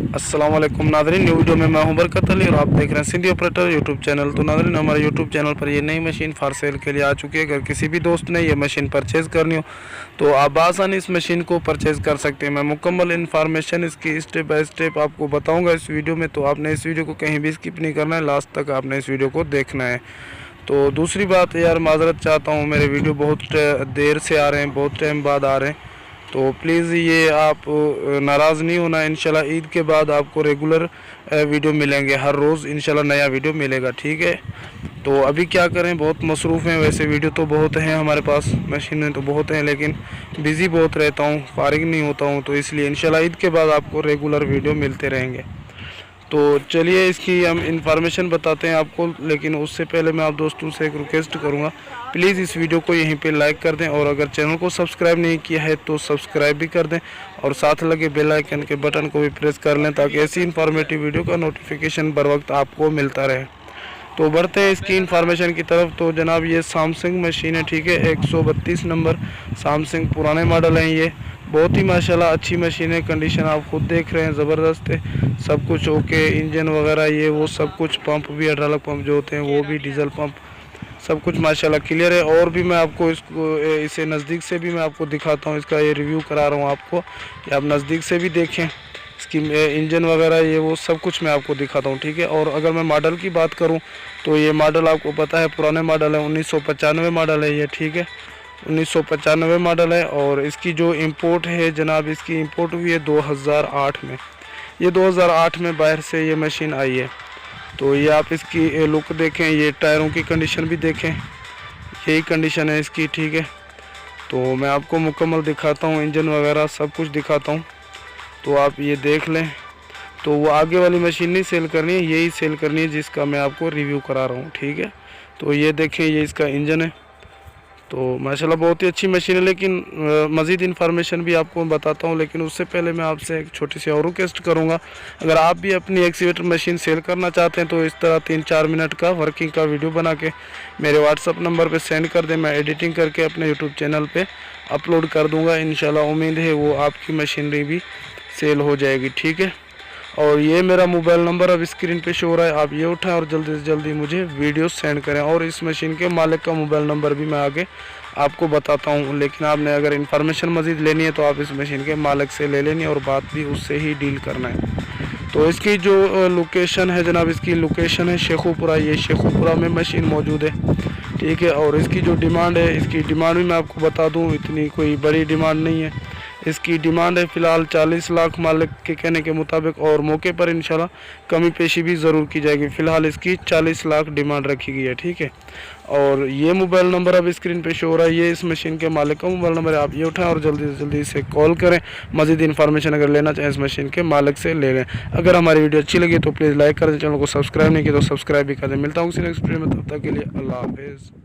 अस्सलाम वालेकुम नाज़रीन, न्यू वीडियो में मैं हूं बरकत अली और आप देख रहे हैं सिंधी ऑपरेटर यूट्यूब चैनल। तो नाज़रीन, हमारे यूट्यूब चैनल पर ये नई मशीन फॉर सेल के लिए आ चुकी है। अगर किसी भी दोस्त ने ये मशीन परचेज़ करनी हो तो आप बआसानी इस मशीन को परचेज़ कर सकते हैं। मैं मुकम्मल इन्फॉर्मेशन इसकी स्टेप बाय स्टेप आपको बताऊँगा इस वीडियो में, तो आपने इस वीडियो को कहीं भी स्किप नहीं करना है, लास्ट तक आपने इस वीडियो को देखना है। तो दूसरी बात यार, माजरत चाहता हूँ, मेरे वीडियो बहुत देर से आ रहे हैं, बहुत टाइम बाद आ रहे हैं, तो प्लीज़ ये आप नाराज़ नहीं होना। इंशाल्लाह ईद के बाद आपको रेगुलर वीडियो मिलेंगे, हर रोज़ इंशाल्लाह नया वीडियो मिलेगा, ठीक है। तो अभी क्या करें, बहुत मसरूफ़ हैं, वैसे वीडियो तो बहुत हैं हमारे पास, मशीनें तो बहुत हैं, लेकिन बिज़ी बहुत रहता हूँ, फारिग नहीं होता हूँ, तो इसलिए इंशाल्लाह ईद के बाद आपको रेगुलर वीडियो मिलते रहेंगे। तो चलिए इसकी हम इंफॉर्मेशन बताते हैं आपको, लेकिन उससे पहले मैं आप दोस्तों से एक रिक्वेस्ट करूंगा, प्लीज़ इस वीडियो को यहीं पे लाइक कर दें, और अगर चैनल को सब्सक्राइब नहीं किया है तो सब्सक्राइब भी कर दें, और साथ लगे बेल आइकन के बटन को भी प्रेस कर लें, ताकि ऐसी इंफॉर्मेटिव वीडियो का नोटिफिकेशन बर वक्त आपको मिलता रहे। तो बढ़ते हैं इसकी इंफॉर्मेशन की तरफ। तो जनाब, ये सैमसंग मशीन है, ठीक है, 132 नंबर सैमसंग, पुराने मॉडल हैं ये, बहुत ही माशाल्लाह अच्छी मशीन है। कंडीशन आप खुद देख रहे हैं, ज़बरदस्त है, सब कुछ ओके, इंजन वगैरह ये वो सब कुछ, पंप भी हाइड्रोलिक पंप जो होते हैं वो भी, डीजल पंप, सब कुछ माशाल्लाह क्लियर है। और भी मैं आपको इसे नज़दीक से भी मैं आपको दिखाता हूँ, इसका ये रिव्यू करा रहा हूँ आपको कि आप नज़दीक से भी देखें, इसकी इंजन वगैरह ये वो सब कुछ मैं आपको दिखाता हूँ, ठीक है। और अगर मैं मॉडल की बात करूँ तो ये मॉडल आपको पता है पुराने मॉडल है, 1995 मॉडल है ये, ठीक है, 1995 मॉडल है। और इसकी जो इंपोर्ट है जनाब, इसकी इंपोर्ट हुई है 2008 में, ये 2008 में बाहर से ये मशीन आई है। तो ये आप इसकी लुक देखें, ये टायरों की कंडीशन भी देखें, यही कंडीशन है इसकी, ठीक है। तो मैं आपको मुकम्मल दिखाता हूँ, इंजन वगैरह सब कुछ दिखाता हूँ, तो आप ये देख लें। तो वो आगे वाली मशीन नहीं सेल करनी है, यही सेल करनी है जिसका मैं आपको रिव्यू करा रहा हूँ, ठीक है। तो ये देखें, ये इसका इंजन है, तो माशाल्लाह बहुत ही अच्छी मशीन है। लेकिन मज़ीद इन्फॉर्मेशन भी आपको बताता हूँ, लेकिन उससे पहले मैं आपसे एक छोटी सी और रिक्वेस्ट करूँगा, अगर आप भी अपनी एक्सीवेटर मशीन सेल करना चाहते हैं तो इस तरह 3-4 मिनट का वर्किंग का वीडियो बना के मेरे व्हाट्सअप नंबर पे सेंड कर दें, मैं एडिटिंग करके अपने यूट्यूब चैनल पे अपलोड कर दूँगा। इंशाल्लाह उम्मीद है वो आपकी मशीनरी भी सेल हो जाएगी, ठीक है। और ये मेरा मोबाइल नंबर अब स्क्रीन पे शो हो रहा है, आप ये उठाएं और जल्दी से जल्दी मुझे वीडियो सेंड करें। और इस मशीन के मालिक का मोबाइल नंबर भी मैं आगे आपको बताता हूँ, लेकिन आपने अगर इन्फॉर्मेशन मज़ीद लेनी है तो आप इस मशीन के मालिक से ले लेनी, और बात भी उससे ही डील करना है। तो इसकी जो लोकेशन है जनाब, इसकी लोकेशन है शेखुपुरा, ये शेखुपुरा में मशीन मौजूद है, ठीक है। और इसकी जो डिमांड है, इसकी डिमांड भी मैं आपको बता दूँ, इतनी कोई बड़ी डिमांड नहीं है, इसकी डिमांड है फ़िलहाल 40 लाख मालिक के कहने के मुताबिक, और मौके पर इंशाल्लाह कमी पेशी भी ज़रूर की जाएगी। फ़िलहाल इसकी 40 लाख डिमांड रखी गई है, ठीक है। और ये मोबाइल नंबर अब स्क्रीन पे शो हो रहा है, ये इस मशीन के मालिक का मोबाइल नंबर है, आप ये उठाएं और जल्दी से जल्दी से कॉल करें। मज़ीद इन्फॉर्मेशन अगर लेना चाहें इस मशीन के मालिक से ले लें। अगर हमारी वीडियो अच्छी लगी तो प्लीज़ लाइक कर दें, चैनल को सब्सक्राइब नहीं किया तो सब्सक्राइब भी कर दें। मिलता हूँ किसी नेक्स्ट वीडियो में, तब तक के लिए अल्लाह हाफिज़।